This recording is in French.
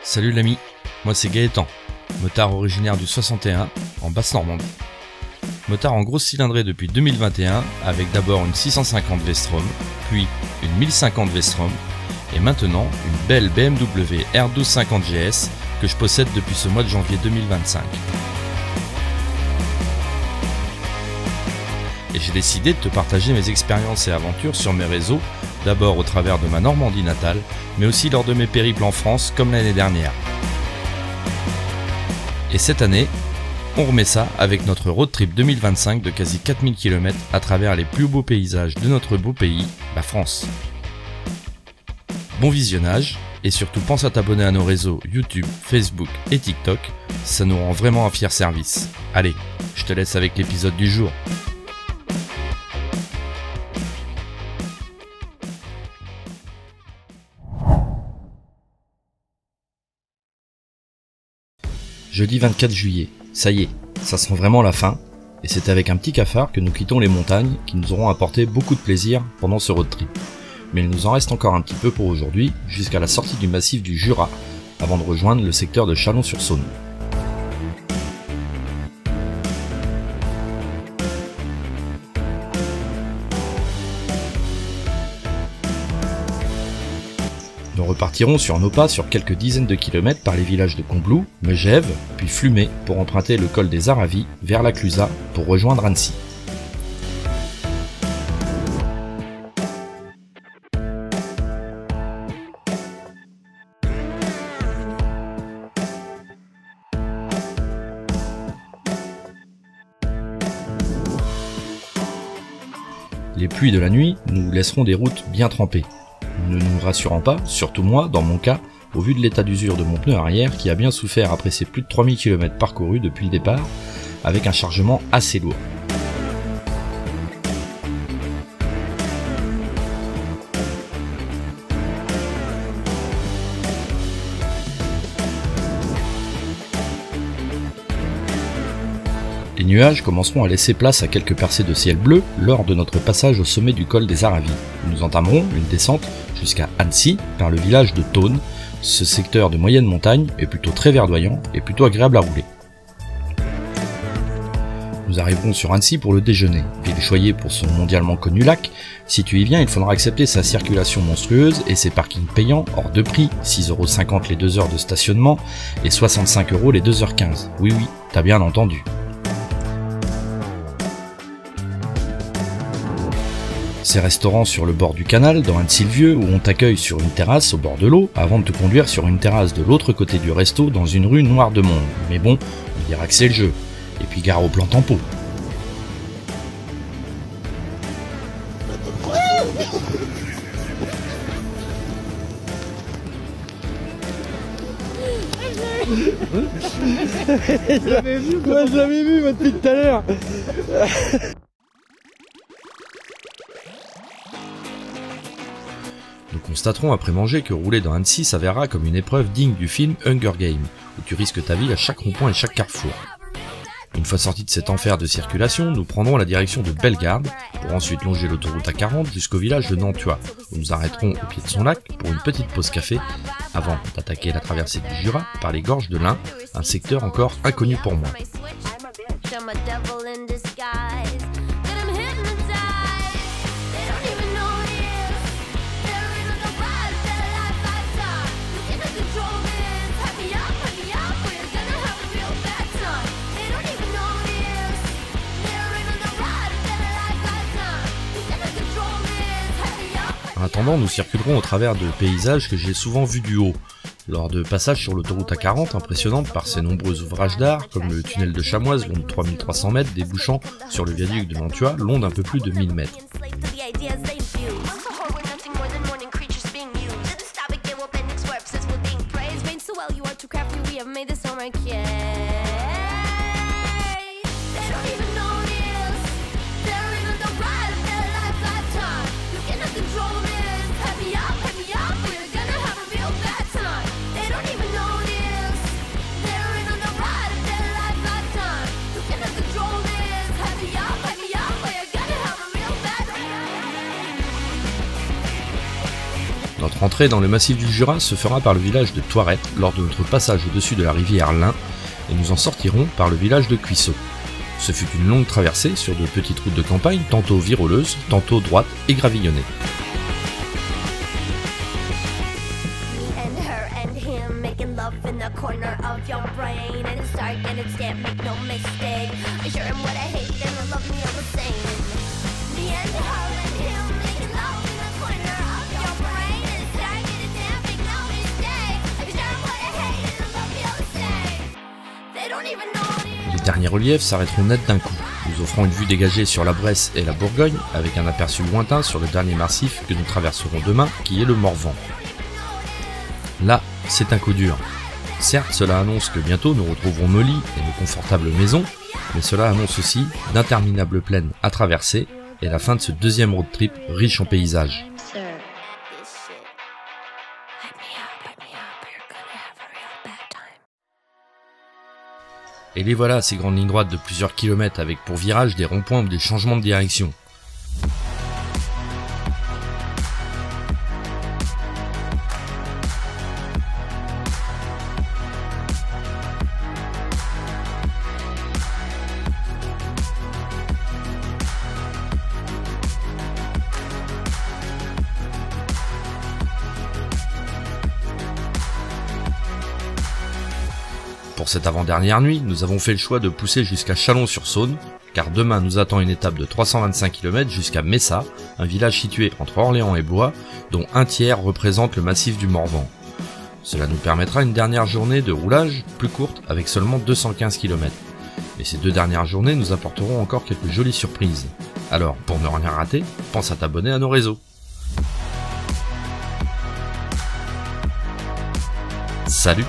Salut l'ami, moi c'est Gaëtan, motard originaire du 61 en Basse-Normandie. Motard en grosse cylindrée depuis 2021 avec d'abord une 650 V-Strom, puis une 1050 V-Strom et maintenant une belle BMW R1250 GS que je possède depuis ce mois de janvier 2025. Et j'ai décidé de te partager mes expériences et aventures sur mes réseaux, d'abord au travers de ma Normandie natale, mais aussi lors de mes périples en France comme l'année dernière. Et cette année, on remet ça avec notre road trip 2025 de quasi 4000 km à travers les plus beaux paysages de notre beau pays, la France. Bon visionnage, et surtout pense à t'abonner à nos réseaux YouTube, Facebook et TikTok, ça nous rend vraiment un fier service. Allez, je te laisse avec l'épisode du jour. Jeudi 24 juillet, ça y est, ça sent vraiment la fin, et c'est avec un petit cafard que nous quittons les montagnes qui nous auront apporté beaucoup de plaisir pendant ce road trip. Mais il nous en reste encore un petit peu pour aujourd'hui, jusqu'à la sortie du massif du Jura, avant de rejoindre le secteur de Chalon-sur-Saône. Nous repartirons sur nos pas sur quelques dizaines de kilomètres par les villages de Combloux, Megève, puis Flumet pour emprunter le col des Aravis vers la Clusaz pour rejoindre Annecy. Les pluies de la nuit nous laisseront des routes bien trempées, ne nous rassurant pas, surtout moi, dans mon cas, au vu de l'état d'usure de mon pneu arrière qui a bien souffert après ses plus de 3000 km parcourus depuis le départ, avec un chargement assez lourd. Les nuages commenceront à laisser place à quelques percées de ciel bleu lors de notre passage au sommet du col des Aravis. Nous entamerons une descente jusqu'à Annecy par le village de Thônes. Ce secteur de moyenne montagne est plutôt très verdoyant et plutôt agréable à rouler. Nous arriverons sur Annecy pour le déjeuner, ville choyée pour son mondialement connu lac. Si tu y viens, il faudra accepter sa circulation monstrueuse et ses parkings payants hors de prix, 6,50 € les 2 heures de stationnement et 65 € les 2h15. Oui, t'as bien entendu. Ces restaurants sur le bord du canal, dans Annecy-le-Vieux, où on t'accueille sur une terrasse au bord de l'eau, avant de te conduire sur une terrasse de l'autre côté du resto, dans une rue noire de monde. Mais bon, on dira que c'est le jeu. Et puis gare au plan tempo. Je l'avais vu depuis tout à l'heure. Nous constaterons après manger que rouler dans Annecy s'avérera comme une épreuve digne du film Hunger Games, où tu risques ta vie à chaque rond-point et chaque carrefour. Une fois sortis de cet enfer de circulation, nous prendrons la direction de Bellegarde, pour ensuite longer l'autoroute A40 jusqu'au village de Nantua, où nous arrêterons au pied de son lac pour une petite pause café, avant d'attaquer la traversée du Jura par les gorges de l'Ain, un secteur encore inconnu pour moi. En attendant, nous circulerons au travers de paysages que j'ai souvent vus du haut, lors de passages sur l'autoroute A40 impressionnante par ses nombreux ouvrages d'art, comme le tunnel de Chamoise long de 3300 mètres débouchant sur le viaduc de Nantua long d'un peu plus de 1000 mètres. Notre entrée dans le massif du Jura se fera par le village de Thoiret lors de notre passage au-dessus de la rivière l'Ain et nous en sortirons par le village de Cuisseaux. Ce fut une longue traversée sur de petites routes de campagne, tantôt viroleuses, tantôt droites et gravillonnées. Les derniers reliefs s'arrêteront net d'un coup, nous offrant une vue dégagée sur la Bresse et la Bourgogne, avec un aperçu lointain sur le dernier massif que nous traverserons demain, qui est le Morvan. Là, c'est un coup dur. Certes, cela annonce que bientôt nous retrouverons nos lits et nos confortables maisons, mais cela annonce aussi d'interminables plaines à traverser et la fin de ce deuxième road trip riche en paysages. Et les voilà, ces grandes lignes droites de plusieurs kilomètres avec pour virage des ronds-points ou des changements de direction. Pour cette avant-dernière nuit, nous avons fait le choix de pousser jusqu'à Chalon-sur-Saône, car demain nous attend une étape de 325 km jusqu'à Messa, un village situé entre Orléans et Blois, dont un tiers représente le massif du Morvan. Cela nous permettra une dernière journée de roulage, plus courte, avec seulement 215 km. Et ces 2 dernières journées nous apporteront encore quelques jolies surprises. Alors, pour ne rien rater, pense à t'abonner à nos réseaux. Salut!